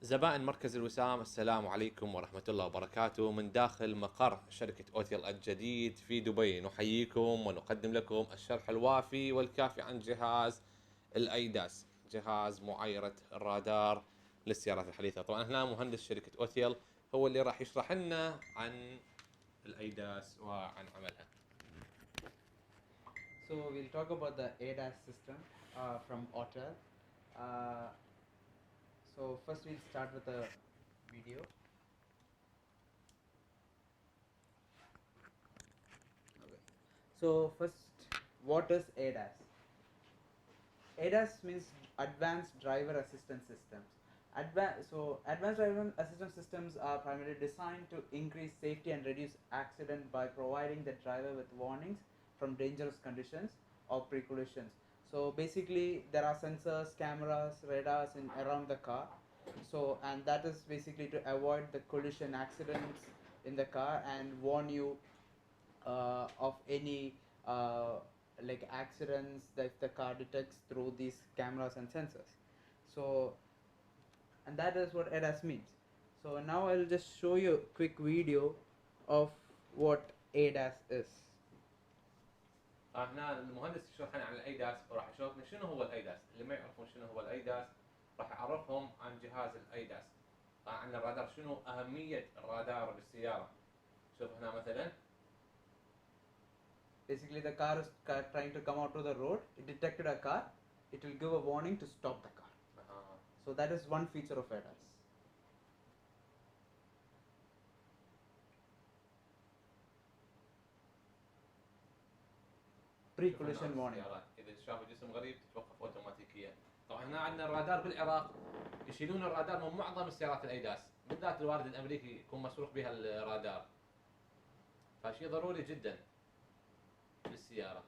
زبائن مركز الوسام، السلام عليكم ورحمة الله وبركاته. من داخل مقر شركة أوتيل الجديد في دبي نحييكم ونقدم لكم الشرح الوافي والكافي عن جهاز الايداس، جهاز معايرة الرادار للسيارات الحديثة. طبعا هنا مهندس شركة أوتيل هو اللي راح يشرح لنا عن الايداس وعن عملها. So we'll talk about the ADAS system from Autel. So first we'll start with a video. Okay. So first, what is ADAS? ADAS means Advanced Driver Assistance Systems. Advanced Driver Assistance Systems are primarily designed to increase safety and reduce accident by providing the driver with warnings from dangerous conditions or pre-collisions. So basically, there are sensors, cameras, radars around the car. So and that is basically to avoid the collision accidents in the car and warn you of any like accidents that the car detects through these cameras and sensors. So and that is what ADAS means. So now I'll just show you a quick video of what ADAS is. هنا المهندس يشرح لنا عن الايداس وراح يشرح لنا شنو هو الايداس. اللي ما يعرفون شنو هو الايداس راح يعرفهم عن جهاز الايداس. عن الرادار، شنو اهمية الرادار بالسيارة. شوف هنا مثلا Basically the car is trying to come out to the road, it detected a car, it will give a warning to stop the car. So that is one feature of ADAS. Pre-collision warning. اذا شافوا جسم غريب تتوقف اوتوماتيكيا. طبعا هنا عندنا الرادار بالعراق، يشيلون الرادار من معظم السيارات الايداس، بالذات الوارد الامريكي يكون مسروق بها الرادار، فشيء ضروري جدا للسياره.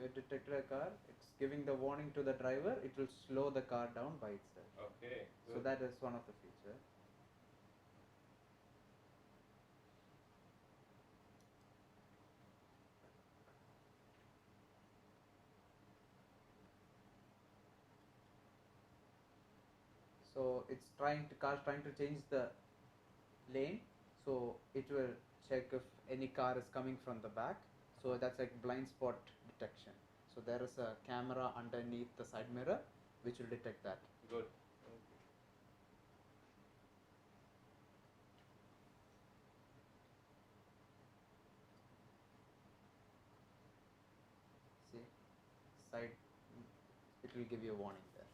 So it detected a car, it's giving the warning to the driver, it will slow the car down by itself. Okay. Good. So that is one of the features. So it's car trying to change the lane, so it will check if any car is coming from the back. So that's like blind spot detection. So there is a camera underneath the side mirror which will detect that. Good. See, side, it will give you a warning there.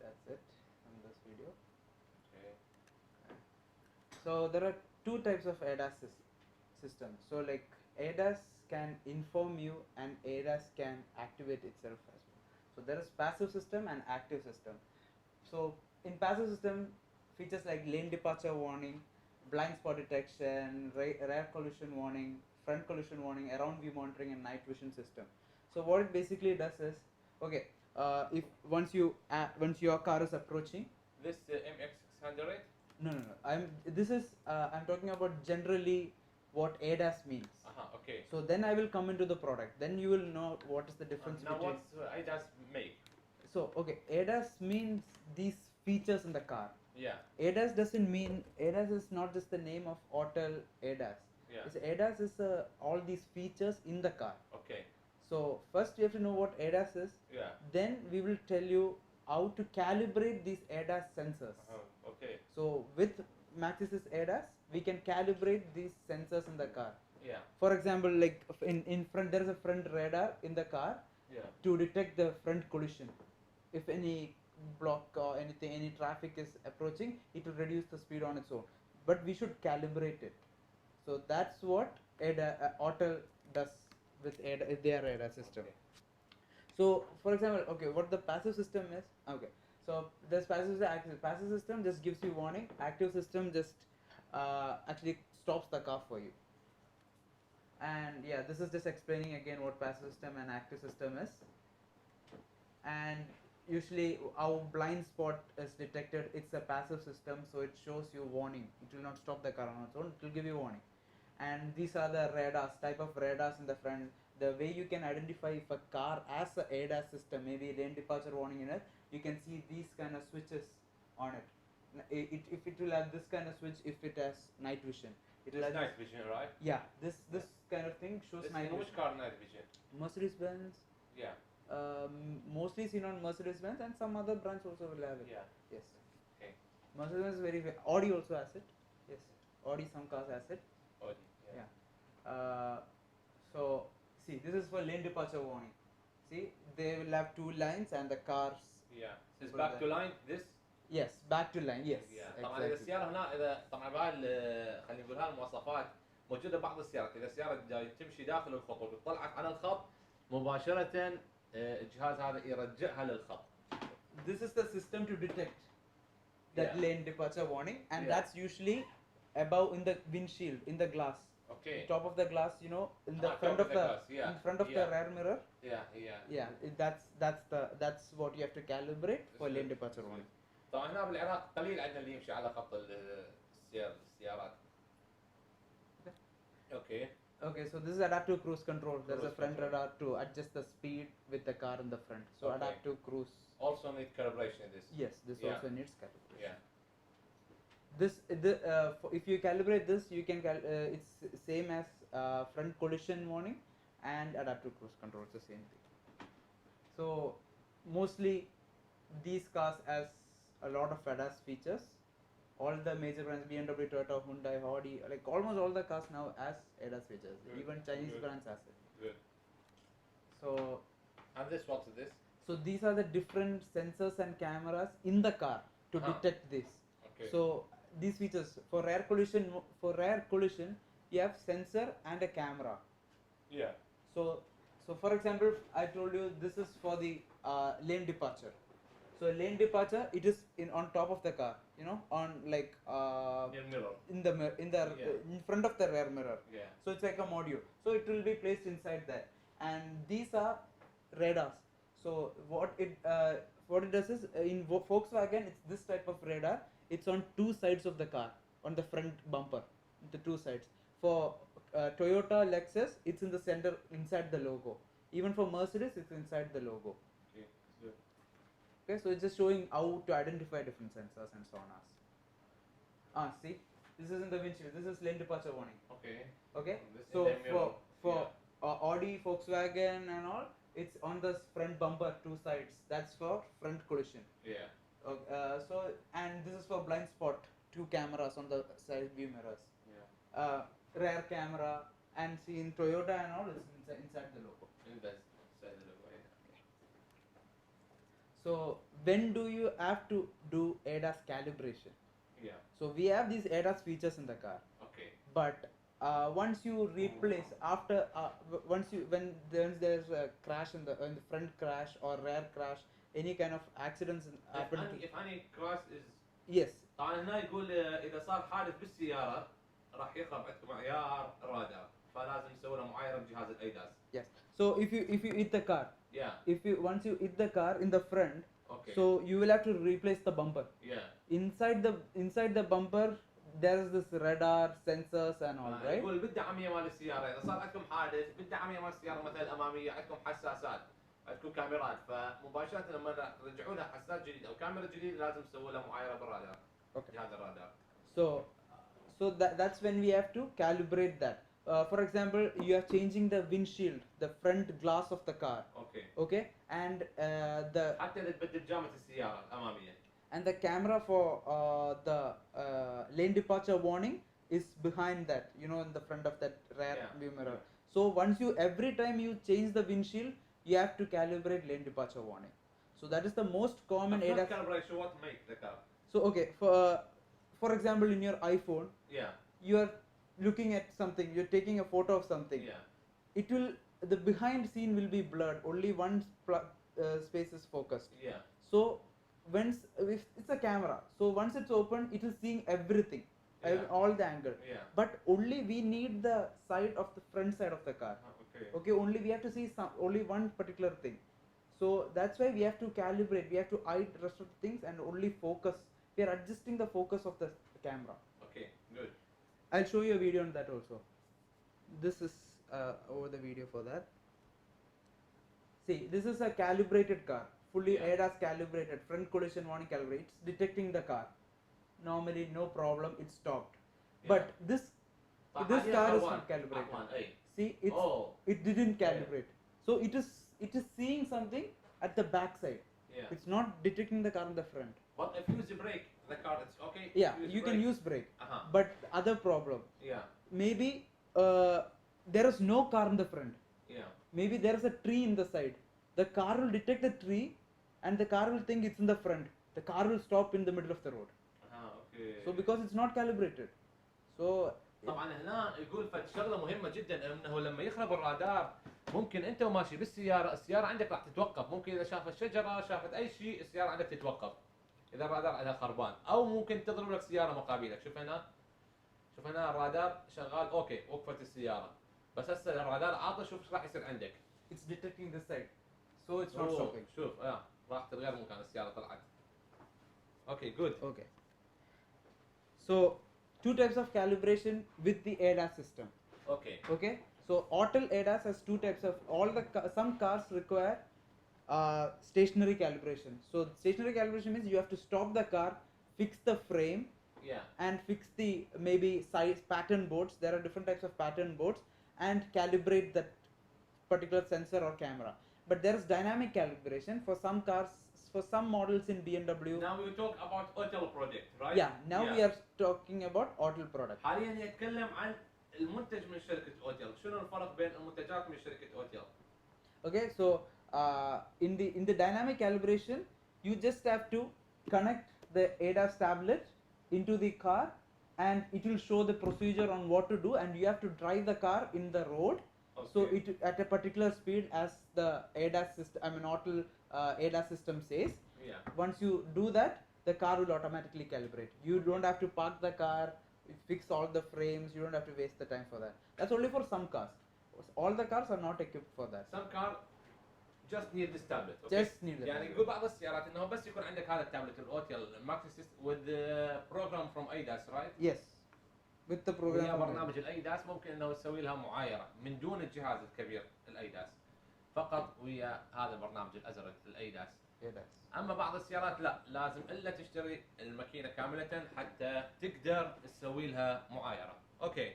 That's it from this video. Okay. So there are two types of ADAS systems. So like ADAS can inform you and ADAS can activate itself as well. So there is passive system and active system. So in passive system, features like lane departure warning, blind spot detection, rear collision warning, front collision warning, around view monitoring, and night vision system. So what it basically does is, okay, if once your car is approaching, This MX600. no. I'm talking about generally what ADAS means. Okay. So then I will come into the product. Then you will know what is the difference Now between. what's ADAS make? So okay, ADAS means these features in the car. Yeah. ADAS doesn't mean ADAS is not just the name of Autel ADAS. Yeah. It's ADAS is all these features in the car. Okay. So first you have to know what ADAS is. Yeah. Then we will tell you how to calibrate these ADAS sensors. Okay. So with Maxis ADAS, we can calibrate these sensors in the car. Yeah. For example, like in front there is a front radar in the car Yeah. to detect the front collision. If any block or anything, any traffic is approaching, it will reduce the speed on its own. But we should calibrate it. So that's what Autel does with their radar system. Okay. So, for example, okay, what the passive system is, okay. So this passive system, active. Passive system just gives you warning. Active system just actually stops the car for you. And yeah, this is just explaining again what passive system and active system is. And usually our blind spot is detected, it's a passive system, so it shows you warning. It will not stop the car on its own, it will give you warning. And these are the radars, type of radars in the front. The way you can identify if a car has a ADAS system, maybe lane departure warning in it, you can see these kind of switches on it. If it will have this kind of switch, if it has night vision. It will This have night vision, right? yeah, this kind of thing shows This night in vision. which car night vision? Mercedes-Benz, Yeah. mostly seen on Mercedes-Benz, and some other brands also will have it. Yeah. Yes. Okay. Mercedes-Benz is very Audi also has it. Yes. Audi some cars has it. Audi. Yeah. Yeah. So see, this is for lane departure warning. See, they will have two lines and the cars. Yeah. This For back the- to line. This. Yes, back to line. Yes. Yeah. طبعا اذا Exactly. السياره هنا اذا طبعا خلينا نقول هالمواصفات موجوده بعض السيارات، اذا السياره جاي تمشي داخل الخطوط وطلعت على الخط مباشره الجهاز هذا يرجعها للخط. This is the system to detect that Yeah. lane departure warning, and Yeah. that's usually above in the windshield, in the glass. Okay. Top of the glass, you know, in the Ah, front top of of the the, glass, yeah, in front of yeah. the rear mirror. Yeah. Yeah, that's what you have to calibrate for lane departure warning. طبعا هنا بالعراق قليل عندنا اللي يمشي على خط السيارات. Okay. Okay, so this is adaptive cruise control. There's a Cruise front control. radar to adjust the speed with the car in the front. So Okay. adaptive cruise. Also need calibration this. Yes, this Yeah. also needs calibration. Yeah. If you calibrate this, you can it's same as front collision warning and adaptive cruise control. It's the same thing. So mostly these cars has a lot of ADAS features. All the major brands, BMW, Toyota, Hyundai, Audi, like almost all the cars now has ADAS features. Good, Even Chinese good. brands has it. Good. So And this, what's this? so these are the different sensors and cameras in the car to Uh-huh. detect this. Okay. So these features for rare collision, you have sensor and a camera. Yeah. So for example, I told you this is for the lane departure. So lane departure, it is on top of the car, you know, on like Near mirror. in front of the rear mirror. Yeah. So it's like a module. So it will be placed inside there, and these are radars. So what it does is in Volkswagen, it's this type of radar. It's on two sides of the car, on the front bumper, the two sides. For Toyota, Lexus, it's in the center inside the logo. Even for Mercedes, it's inside the logo. Okay. Good. Okay, so it's just showing how to identify different sensors and so on. See, this is in the windshield. This is lane departure warning. Okay. Okay, This so in the mirror. for Audi, Volkswagen, and all, it's on the front bumper, two sides. That's for front collision. Yeah. And this is for blind spot, two cameras on the side view mirrors. Yeah. Rear camera, and see in Toyota and all, it's inside the logo. Invest. Say the logo. Yeah. So when do you have to do ADAS calibration? Yeah. So we have these ADAS features in the car, Okay. but once you replace when there's a crash in the front crash or rear crash, any kind of accidents happen. If any cross is Yes. طبعا هنا يقول اذا صار حادث بالسياره راح يخرب عندكم معيار الرادار، فلازم نسوي له معايره بجهاز الايداس. Yes. So if you hit the car, Yeah. once you hit the car in the front, Okay. so you will have to replace the bumper. Yeah. Inside the bumper, there is this radar, sensors and all, right? يقول بالدعميه مال السياره اذا صار عندكم حادث بالدعميه مال السياره مثلا الاماميه عندكم حساسات، عندكم كاميرات، فمباشره لما رجعوا لها حساس جديد او كاميرا جديده لازم تسوي له معايره بالرادار. Okay. جهاز الرادار. So that's when we have to calibrate that. For example, you are changing the windshield, the front glass of the car, اوكي. okay, and the حتى اذا تبدل جامه السياره الاماميه. camera for the lane departure warning. is behind that, you know, in the front of that rear Yeah. view mirror. So once you, every time you change the windshield, you have to calibrate lane departure warning. So that is the most common Not ADAS. calibration, what make the car? So okay, for example, in your iPhone, Yeah. you are looking at something, you're taking a photo of something. Yeah. It will, the behind scene will be blurred. Only one space is focused. Yeah. So once, if it's a camera, so once it's open, it is seeing everything, Yeah. all the angle. Yeah. But only we need the side of the front side of the car. Okay. Okay, only we have to see only one particular thing. So that's why we have to calibrate. We have to hide rest of the things and only focus. We are adjusting the focus of the camera. Okay. Good. I'll show you a video on that also. This is over the video for that. See, this is a calibrated car, fully Yeah. ADAS calibrated, front collision warning calibrated. It's detecting the car. Normally, no problem, it stopped. Yeah. But this طيب this هذه car is أول- not calibrated. أول، أي. See, it's Oh. it didn't calibrate. So it is seeing something at the back side. Yeah. It's not detecting the car in the front. But if you use the brake, the car it's okay. Yeah, you can use brake. Uh-huh. But other problem, Yeah. maybe there is no car in the front. Yeah. Maybe there is a tree in the side. The car will detect the tree, and the car will think it's in the front. The car will stop in the middle of the road. Okay. So because it's not calibrated. So طبعا هنا يقول فد شغله مهمه جدا انه لما يخرب الرادار ممكن انت وماشي بالسياره، السياره عندك راح تتوقف، ممكن اذا شافت شجره شافت اي شيء السياره عندك تتوقف اذا الرادار عندها خربان، او ممكن تضرب لك سياره مقابلك. شوف هنا، شوف هنا الرادار شغال اوكي، وقفت السياره، بس هسه الرادار عاطل، شوف ايش راح يصير عندك. it's detecting this side. So it's not stopping. شوف راح تتغير مكان السياره طلعت. اوكي جود. Okay. So two types of calibration with the ADAS system. اوكي. Okay. So Autel ADAS has two types of, some cars require stationary calibration. So stationary calibration means you have to stop the car, fix the frame, Yeah. and fix the maybe size pattern boards. There are different types of pattern boards, and calibrate that particular sensor or camera. But there is dynamic calibration for some cars, for some models in BMW. Now we talk about Autel project, right? Yeah, now we are talking about Autel product. حاليا يتكلم عن المنتج من شركة اوتيل، شنو الفرق بين المنتجات من شركة اوتيل؟ Okay, so in the dynamic calibration, you just have to connect the ADAS tablet into the car, and it will show the procedure on what to do, and you have to drive the car in the road. So Okay. it at a particular speed as the ADAS system, I mean Autel ADAS system says. Yeah. Once you do that, the car will automatically calibrate. You don't have to park the car, fix all the frames. You don't have to waste the time for that. That's only for some cars. All the cars are not equipped for that. Some car just need this tablet. Okay? Just need the يعني tablet. يقول بعض السيارات انه بس يكون عندك هذا التابلت الاوتيل ماكسيس with the program from ايداس right؟ Yes, with the program. ويا from برنامج الايداس ممكن انه تسوي لها معايره من دون الجهاز الكبير الايداس، فقط ويا هذا البرنامج الازرق الايداس. ADAS. اما بعض السيارات لا، لازم الا تشتري الماكينه كامله حتى تقدر تسوي لها معايره. اوكي.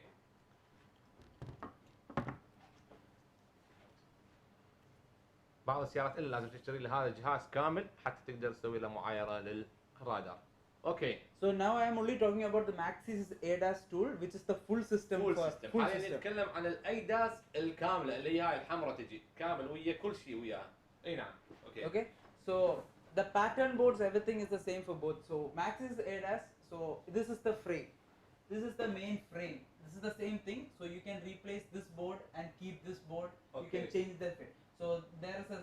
بعض السيارات الا لازم تشتري لها هذا الجهاز كامل حتى تقدر تسوي له معايره للرادار. اوكي. So now I am only talking about the Maxis ADAS tool, which is the full system فول for سيستم. full حاليا system. نتكلم عن الايداس الكامله اللي هي هاي الحمراء تجي كامل ويا كل شيء وياها. اي نعم. اوكي. Okay, so the pattern boards, everything is the same for both. So Maxis ADAS, so this is the frame. This is the main frame. This is the same thing. So you can replace this board and keep this board. You Okay. can change the frame. So there is a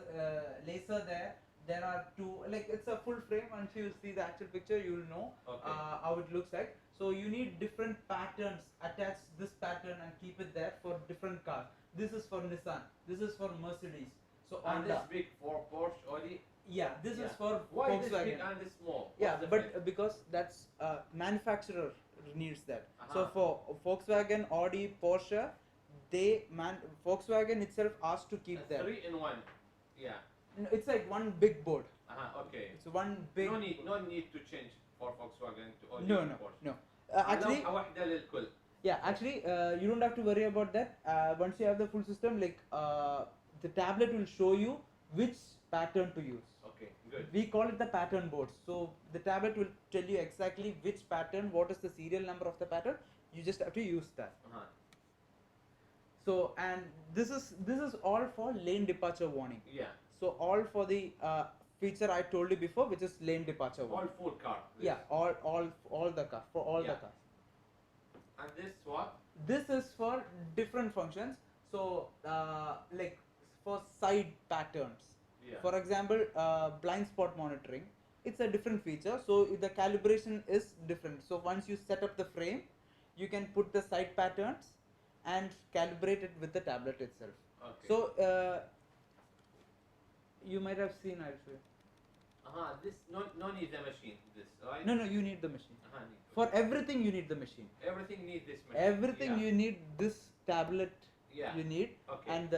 laser there. There are two, like it's a full frame. Once you see the actual picture, you will know Okay. how it looks like. So you need different patterns. Attach this pattern and keep it there for different cars. This is for Nissan. This is for Mercedes. So And on this the big for Porsche Audi. yeah, this is Yeah. for Why this Volkswagen. big and this small? Yeah, What's the but difference? because that's manufacturer needs that. So Uh-huh. for Volkswagen, Audi, Porsche, Volkswagen itself asked to keep that. 3 in 1. Yeah. No, it's like one big board. Okay. It's one big. No need to change for Volkswagen to Audi No, and no, Porsche. no. Actually, لوحة واحدة للكل. yeah, actually, you don't have to worry about that. Once you have the full system, like the tablet will show you which pattern to use. Okay, good. We call it the pattern boards. So the tablet will tell you exactly which pattern, what is the serial number of the pattern. You just have to use that. Uh-huh. So and this is all for lane departure warning. Yeah. So all for the feature I told you before, which is lane departure All warning. full car. This. Yeah, all the cars, for all Yeah. the cars. And this what? This is for different functions. So like for side patterns. Yeah. For example, blind spot monitoring. It's a different feature. So the calibration is different. So once you set up the frame, you can put the side patterns and calibrate it with the tablet itself. Okay. So you might have seen, I'll show you. This no need the machine. This right? No, you need the machine. Need. For everything, you need the machine. Everything need this machine. Everything Yeah. you need this tablet. Yeah. You need. Okay.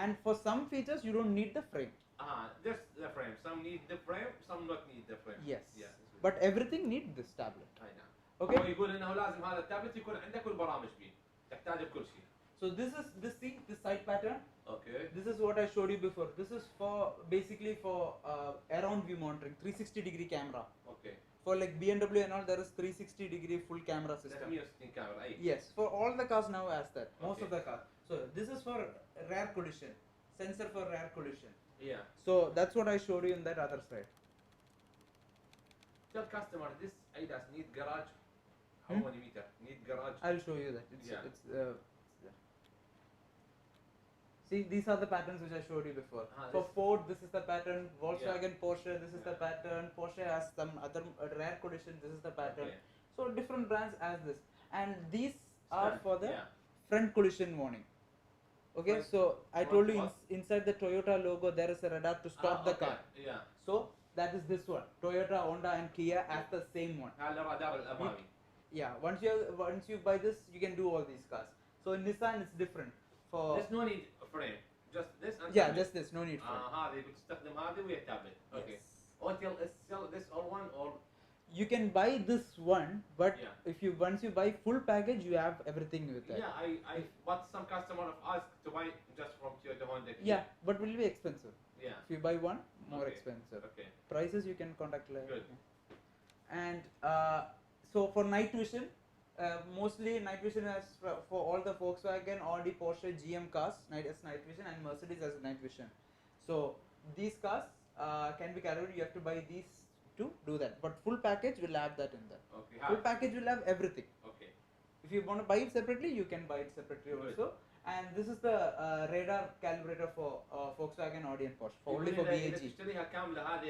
And for some features, you don't need the frame. Just the frame. Some need the frame, some not need the frame. Yes. Yeah. But everything need this tablet. أي نعم. Okay. هو يقول انه لازم هذا التابلت يكون عنده كل برامج فيه. تحتاج بكل شيء. So this side pattern. Okay. This is what I showed you before. This is for basically for around view monitoring, 360-degree camera. Okay. For like BMW and all, there is 360-degree full camera system. 360 camera. أي. Yes, for all the cars now as that. Most Okay. of the cars. So this is for rear collision, sensor for rear collision. Yeah. So that's what I showed you in that other side. Tell customer this Adas need garage. How Hmm? many meter? Need garage. I'll show you that. It's Yeah. it's there. See, these are the patterns which I showed you before. For This- Ford, this is the pattern. Volkswagen, Porsche, this is the pattern. Porsche has some other rear collision. This is the pattern. Okay. So different brands has this, and these are Stand. for the Yeah. front collision warning. Okay, Front- so I front told you what? inside the Toyota logo there is a radar to stop the okay. car. Yeah. So that is this one. Toyota, Honda, and Kia has the same one. هذا الرادار الأمامي. Yeah, once you buy this, you can do all these cars. So in Nissan, it's different. For There's no need frame. Just this and yeah, tablet. just this, no need for. هذه بتستخدم هذه ويا التابلت. Okay. Yes. Autel is sell this all one or You can buy this one, but Yeah. if you once you buy full package, you have everything with that. yeah, I but some customer have asked to buy just from Toyota Honda. Yeah, but will be expensive. Yeah. If you buy one, more Okay. expensive. Okay. Prices you can contact later. Good. And so for night vision, mostly night vision is for all the Volkswagen, Audi, Porsche, GM cars, night vision, and Mercedes as night vision. So these cars can be carried. You have to buy these to do that. But full package will have that in there. Okay. Full package will have everything. Okay. If you want to buy it separately, you can buy it separately Good. also. And this is the radar calibrator for Volkswagen, Audi, and Porsche. For only for إذا VAG. تشتريها كاملة هذه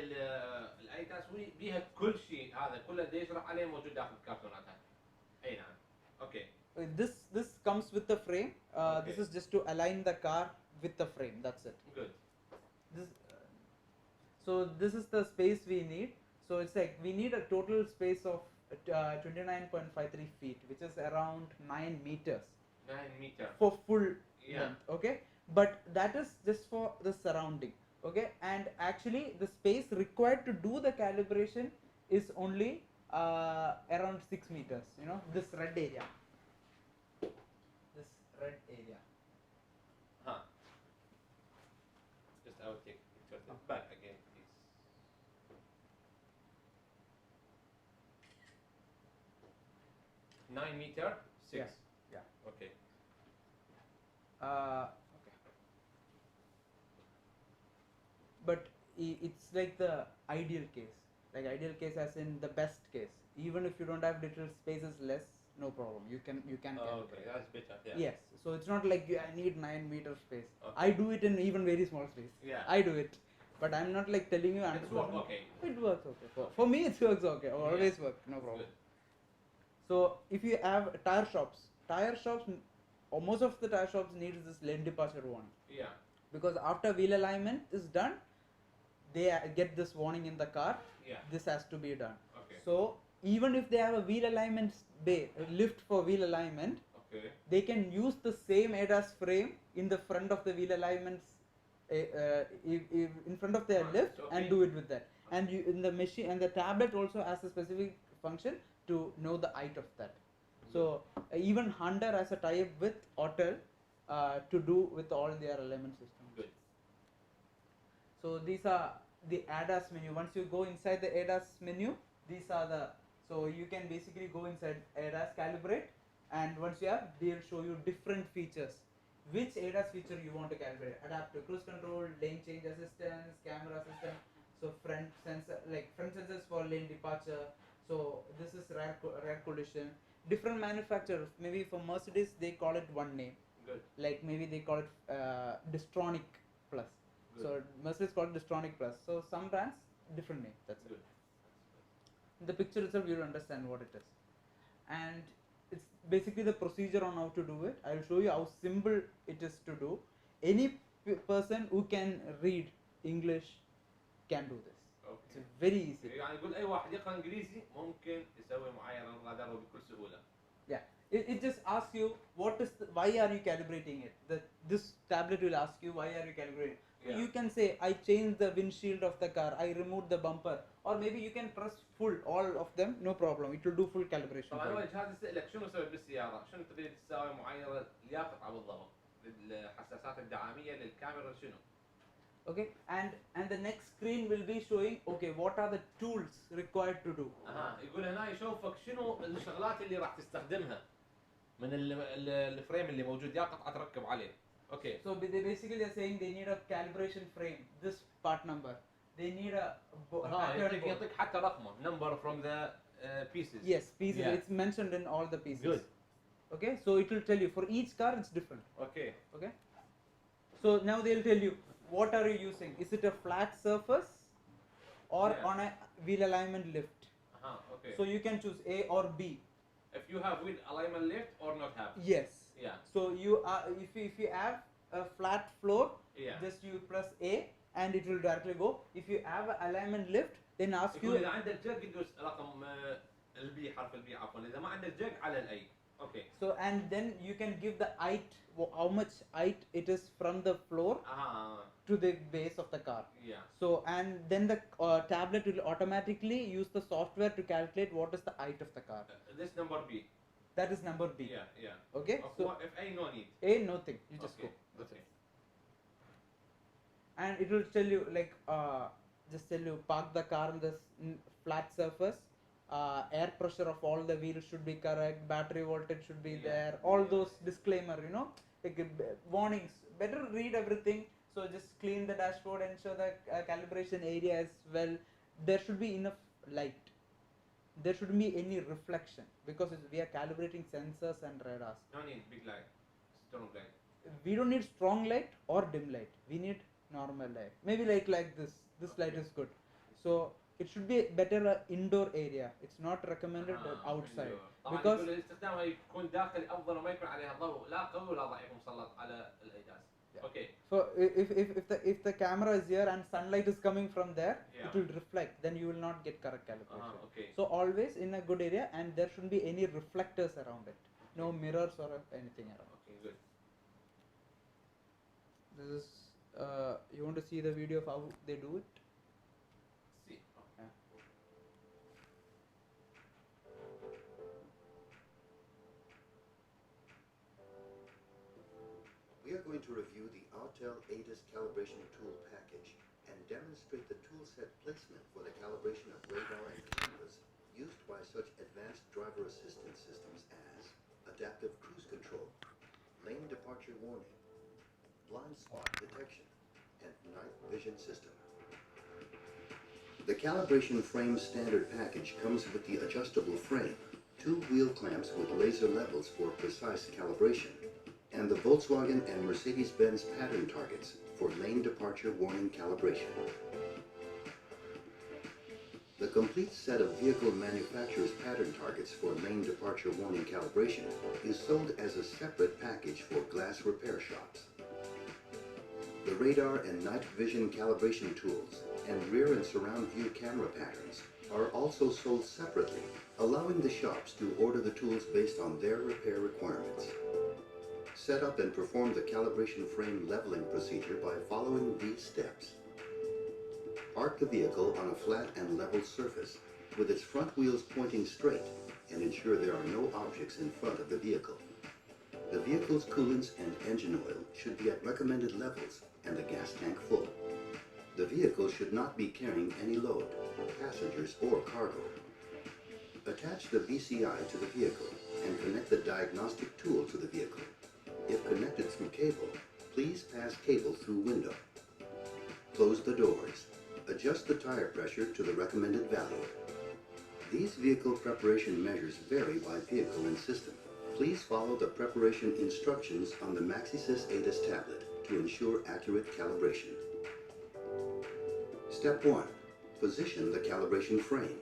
الأيتاس بيها كل شيء هذا كله اللي يشرح عليه موجود داخل الكرتونات. أي نعم. Okay. This comes with the frame. Okay. This is just to align the car with the frame. That's it. Good. This, so this is the space we need. So it's like we need a total space of 29.53 feet, which is around 9 meters 9 meter. for full Yeah. length. Okay, but that is just for the surrounding. Okay, and actually the space required to do the calibration is only around 6 meters. You know, this red area. This red area. Huh. Just I will take picture of it back again, please. Nine meter, 6. Yeah. Yeah. Okay. Okay. But it's like the ideal case. Like ideal case as in the best case. Even if you don't have little spaces less, no problem. You can Oh, calibrate. okay, that's better. Yeah. Yes. So it's not like I need 9 meter space. Okay. I do it in even very small space. Yeah. I do it. But I'm not like telling you It's work 100%. okay. It works okay. For me it works okay. Always work. No problem. Good. So if you have tire shops, or most of the tire shops needs this lane departure warning. Yeah. Because after wheel alignment is done, they get this warning in the car. Yeah. This has to be done. Okay. So even if they have a wheel alignment bay, lift for wheel alignment, Okay. they can use the same ADAS frame in the front of the wheel alignments, in front of their Ah, lift, so and we- do it with that. And you in the machine, and the tablet also has a specific function to know the height of that. So even Honda has a tie-up with Autel to do with all their alignment systems. Good. So these are the ADAS menu. Once you go inside the ADAS menu, these are the, so you can basically go inside ADAS, calibrate, And once you have, they'll show you different features. Which ADAS feature you want to calibrate? Adaptive cruise control, lane change assistance, camera assistance. So front sensor, like front sensors for lane departure. So this is rear collision. Different manufacturers. Maybe for Mercedes they call it one name. Good. Like maybe they call it Distronic Plus. Good. So Mercedes call it Distronic Plus. So some brands different name. That's Good. it. The picture itself you'll understand what it is. And it's basically the procedure on how to do it. I'll show you how simple it is to do. Any person who can read English can do this. اوكي. It's very easy. يعني يقول اي واحد يقرا انجليزي ممكن يسوي معايره الرادار بكل سهوله. Yeah. It just asks you what is why are you calibrating it. This tablet will ask you why are you calibrating. Yeah. You can say I changed the windshield of the car, I removed the bumper, or maybe you can press full all of them, no problem. It will do full calibration. طبعا for هو you. الجهاز يسالك شنو سويت بالسياره؟ شنو تريد تسوي معايره لياقطع بالضبط؟ الحساسات الدعاميه للكاميرا شنو؟ Okay, and the next screen will be showing okay what are the tools required to do. اها يقول هنا يشوفك شنو الشغلات اللي راح تستخدمها من الفريم اللي موجود يا قطعه تركب عليه. اوكي. So they basically are saying they need a calibration frame, this part number. They need a pattern board. يعطيك حتى رقمه number from the pieces. Yes, pieces. Yeah. It's mentioned in all the pieces. Good. Okay, so it will tell you for each car it's different. اوكي. Okay. So now they'll tell you what are you using? Is it a flat surface or Yeah. on a wheel alignment lift? اها اوكي. So you can choose A or B. if you have wheel alignment lift or not have. Yes. Yeah. So you are if you have a flat floor, Yeah. just you press A and it will directly go. If you have an alignment lift, then ask يقول you. اذا عندك جاك يدوس رقم البي حرف البي عفوا اذا ما عندك جاك على الاي. اوكي. So and then you can give the height, how much height it is from the floor to the base of the car. Yeah. So and then the tablet will automatically use the software to calculate what is the height of the car. This number B. That is number B. Yeah, yeah. Okay. Of So what, if A no need. A nothing. You just Okay, go. That's okay. it. And it will tell you like just tell you park the car on this flat surface. Air pressure of all the wheels should be correct. Battery voltage should be Yeah. there. All those disclaimer, you know, like warnings. Better read everything. So just clean the dashboard, ensure the calibration area is well. There should be enough light. There shouldn't be any reflection because we are calibrating sensors and radars. No need big light. Strong light. We don't need strong light or dim light. We need normal light. Maybe like this. This light is good. So it should be better indoor area. It's not recommended outside طبعا because يقول الاستخدام يكون داخلي افضل وما يكون عليها ضوء لا قوي ولا ضعيف مسلط على الايداس. Yeah. اوكي. so if the camera is here and sunlight is coming from there, Yeah. it will reflect. Then you will not get correct calibration. اوكي. So always in a good area and there shouldn't be any reflectors around it. No mirrors or anything around. اوكي good. This is you want to see the video of how they do it? See. Yeah. We are going to review the Autel Adas calibration tool package and demonstrate the toolset placement for the calibration of radar and cameras used by such advanced driver assistance systems as adaptive cruise control, lane departure warning, blind spot detection, and night vision system. The calibration frame standard package comes with the adjustable frame, 2 wheel clamps with laser levels for precise calibration, and the Volkswagen and Mercedes-Benz pattern targets for lane departure warning calibration. The complete set of vehicle manufacturers' pattern targets for lane departure warning calibration is sold as a separate package for glass repair shops. The radar and night vision calibration tools and rear and surround view camera patterns are also sold separately, allowing the shops to order the tools based on their repair requirements. Set up and perform the calibration frame leveling procedure by following these steps. Park the vehicle on a flat and level surface with its front wheels pointing straight and ensure there are no objects in front of the vehicle. The vehicle's coolants and engine oil should be at recommended levels and the gas tank full. The vehicle should not be carrying any load, passengers or cargo. Attach the VCI to the vehicle and connect the diagnostic tool to the vehicle. If connected through cable, please pass cable through window. Close the doors. Adjust the tire pressure to the recommended value. These vehicle preparation measures vary by vehicle and system. Please follow the preparation instructions on the Ma600 Adas tablet to ensure accurate calibration. Step 1. Position the calibration frame.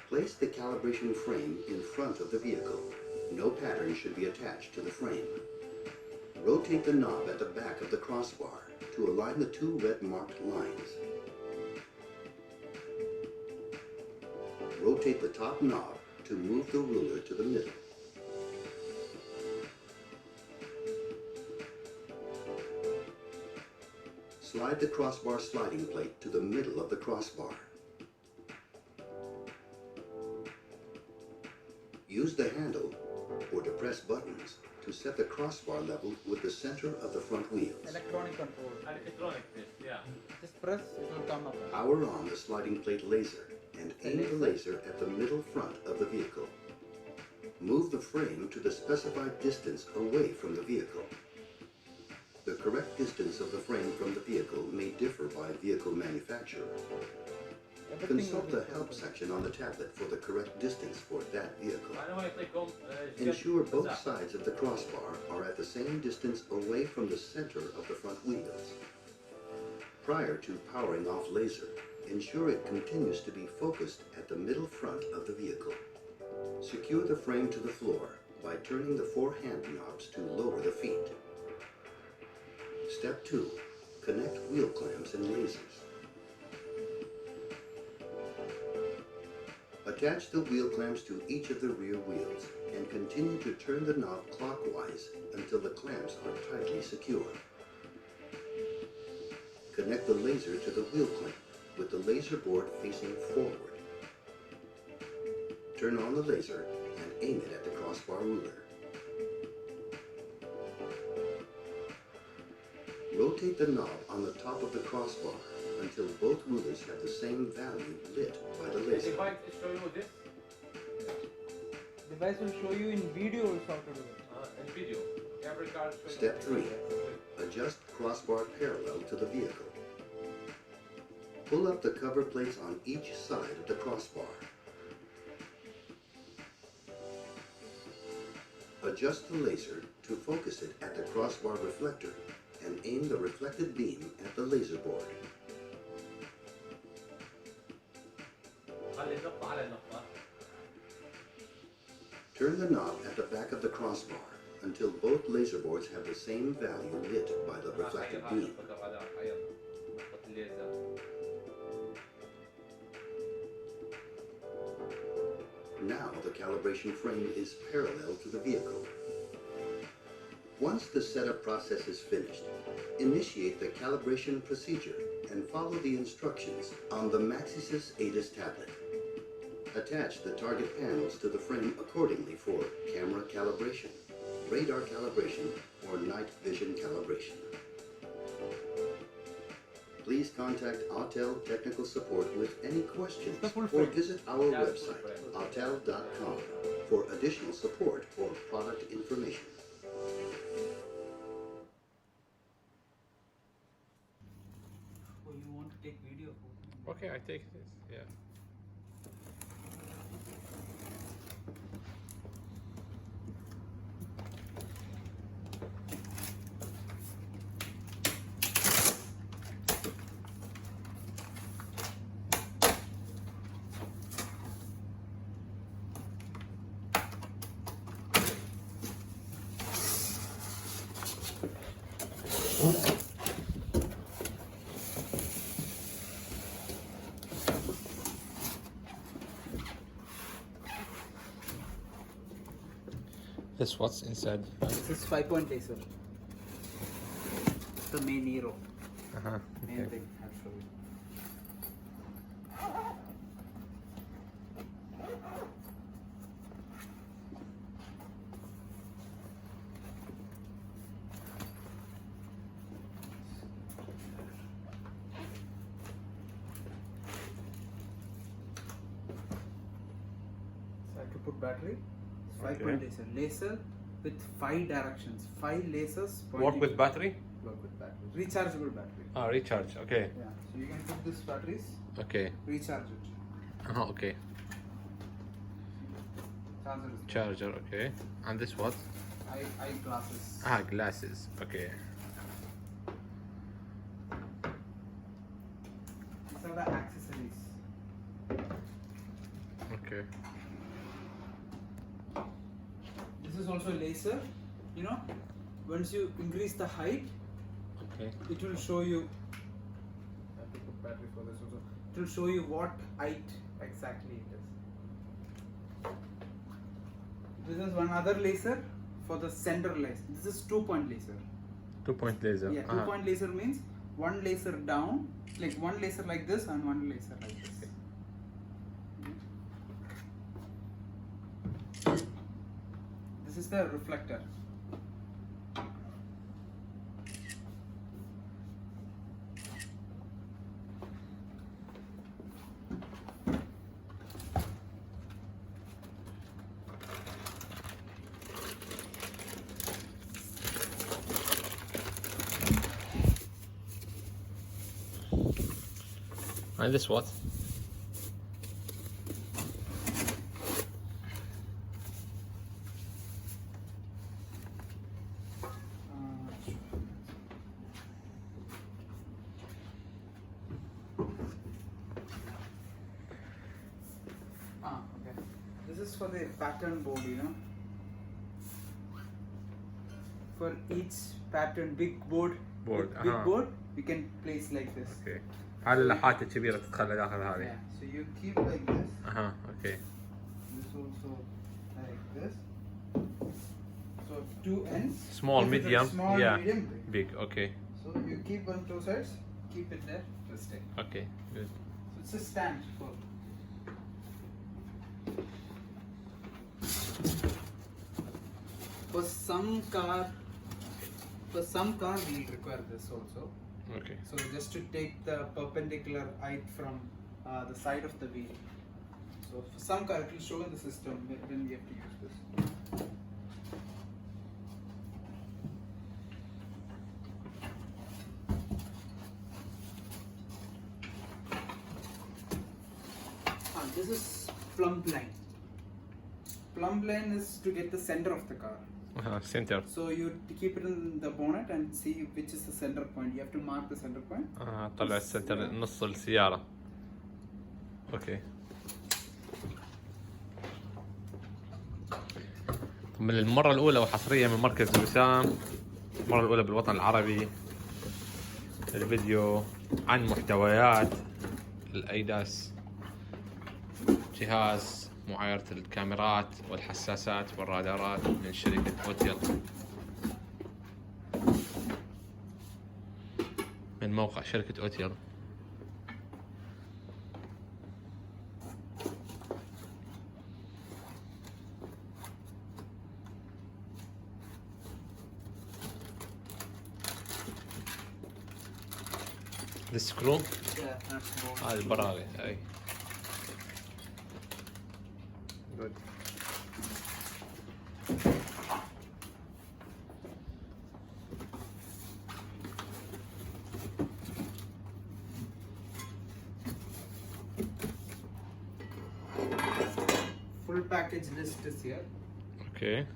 Place the calibration frame in front of the vehicle. No pattern should be attached to the frame. Rotate the knob at the back of the crossbar to align the two red marked lines. Rotate the top knob to move the ruler to the middle. Slide the crossbar sliding plate to the middle of the crossbar. Use the handle or to press buttons to set the crossbar level with the center of the front wheels. Electronic control. Electronic this, yeah. Just press, it will come up. Power on the sliding plate laser and aim the laser at the middle front of the vehicle. Move the frame to the specified distance away from the vehicle. The correct distance of the frame from the vehicle may differ by vehicle manufacturer. Consult the help section on the tablet for the correct distance for that vehicle. Ensure both sides of the crossbar are at the same distance away from the center of the front wheels. Prior to powering off laser, ensure it continues to be focused at the middle front of the vehicle. Secure the frame to the floor by turning the four hand knobs to lower the feet. Step 2. Connect wheel clamps and lasers. Attach the wheel clamps to each of the rear wheels and continue to turn the knob clockwise until the clamps are tightly secured. Connect the laser to the wheel clamp with the laser board facing forward. Turn on the laser and aim it at the crossbar ruler. Rotate the knob on the top of the crossbar until both rulers have the same value lit by the laser. If I show you this, Device will show you in video also how to do it. in video, every car shows Step 3. Adjust crossbar parallel to the vehicle. Pull up the cover plates on each side of the crossbar. Adjust the laser to focus it at the crossbar reflector and aim the reflected beam at the laser board. Turn the knob at the back of the crossbar until both laser boards have the same value lit by the reflected beam. Now the calibration frame is parallel to the vehicle. Once the setup process is finished, initiate the calibration procedure and follow the instructions on the Ma600 Adas tablet. Attach the target panels to the frame accordingly for camera calibration, radar calibration, or night vision calibration. Please contact Autel Technical Support with any questions or visit our website, autel.com, for additional support or product information. Oh, you want to take video? Okay, I take this, yeah. This what's inside? This is 5-point laser. The main hero. Main Okay. thing I'll show you. So I have to put battery. 5-point laser. Laser with 5 directions. 5 lasers pointing. Work with battery? Work with battery. Rechargeable battery. Ah, recharge. Okay. Yeah. So you can put this batteries. Okay. Recharge it. Okay. Charger is Charger. Okay. And this what? eye glasses. Ah, glasses. Okay. These are the accessories. Okay. This is also laser. You know, once you increase the height, Okay. it will show you. I have to put battery for this also. It will show you what height exactly it is. This is one other laser for the center laser. This is 2-point laser. 2-point laser. Yeah, 2-point laser means one laser down, like one laser like this and one laser like this. This is the reflector. And this what? Okay. This is for the pattern board, you know. For each pattern, big board, Board, big uh-huh. board, you can place like this. Okay. هذه اللوحات الكبيرة تدخل داخل Yeah. هذه. So you keep like this. اها اوكي. This also like this. So 2 ends. Small, This is a medium, small, yeah. medium, big. Big. Okay. So you keep on 2 sides, keep it there, resting. Okay. Good. So it's a stand for. For some car, we'll require this also. Okay. So just to take the perpendicular height from the side of the wheel. So for some car, it will show in the system when we have to use this. This is plumb line. Plumb line is to get the center of the car. Center. So you keep it in the bonnet and see which is the center point. You have to mark the center point. طلع السنتر نص السيارة. اوكي. من المرة الأولى وحصرية من مركز الوسام، المرة الأولى بالوطن العربي، الفيديو عن محتويات الايداس، جهاز معايرة الكاميرات والحساسات والرادارات من شركة اوتيل، من موقع شركة اوتيل. السكرو هذه البراغي هاي. Good. Full package list is here. Okay.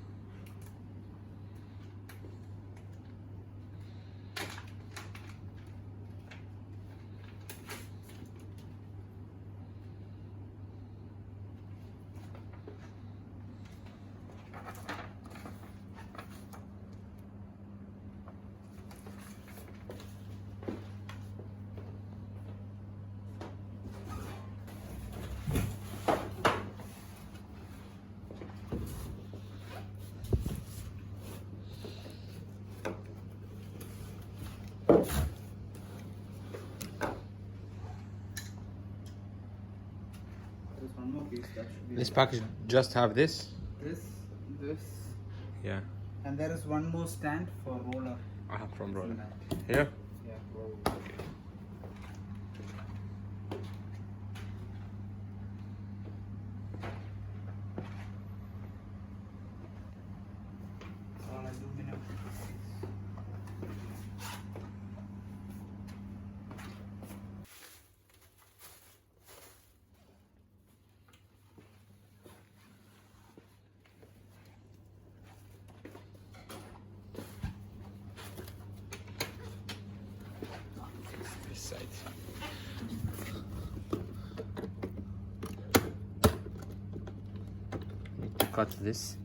There's one more piece that should be This package just have this? this, Yeah. and there is one more stand for roller. From roller. cement. Here? Yeah, roller. Okay. cut this.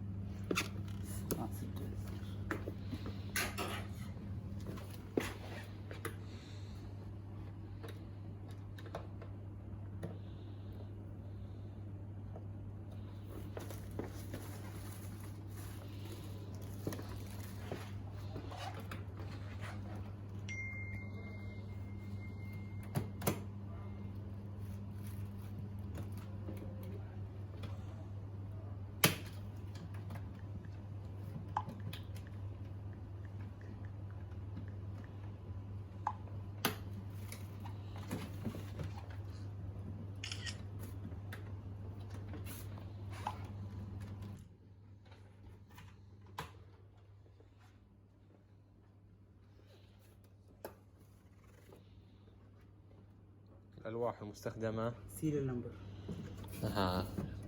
الألواح المستخدمة serial number.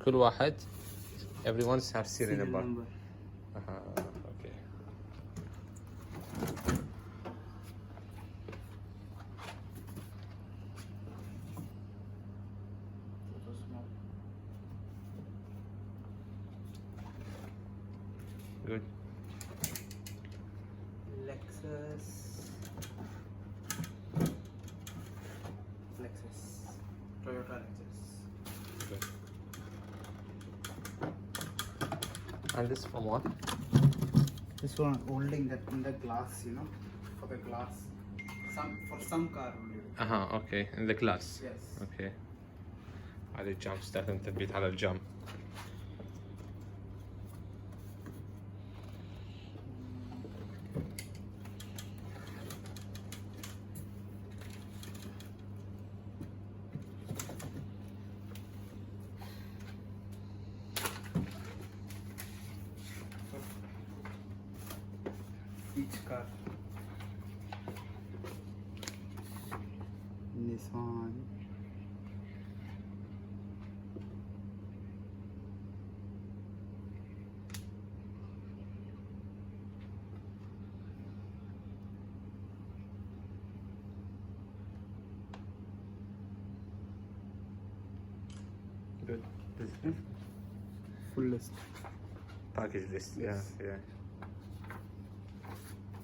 كل واحد everyone has serial number. اوكي. Good. Lexus. Toyota Lexus. Good. And this from what? This one holding that in the glass, you know, for the glass. For some car only. اوكي in the glass. Yes. اوكي. على الجام استخدم تثبيت على الجام. Each car. Nissan. Good. Full list. Package list. Yes. Yeah.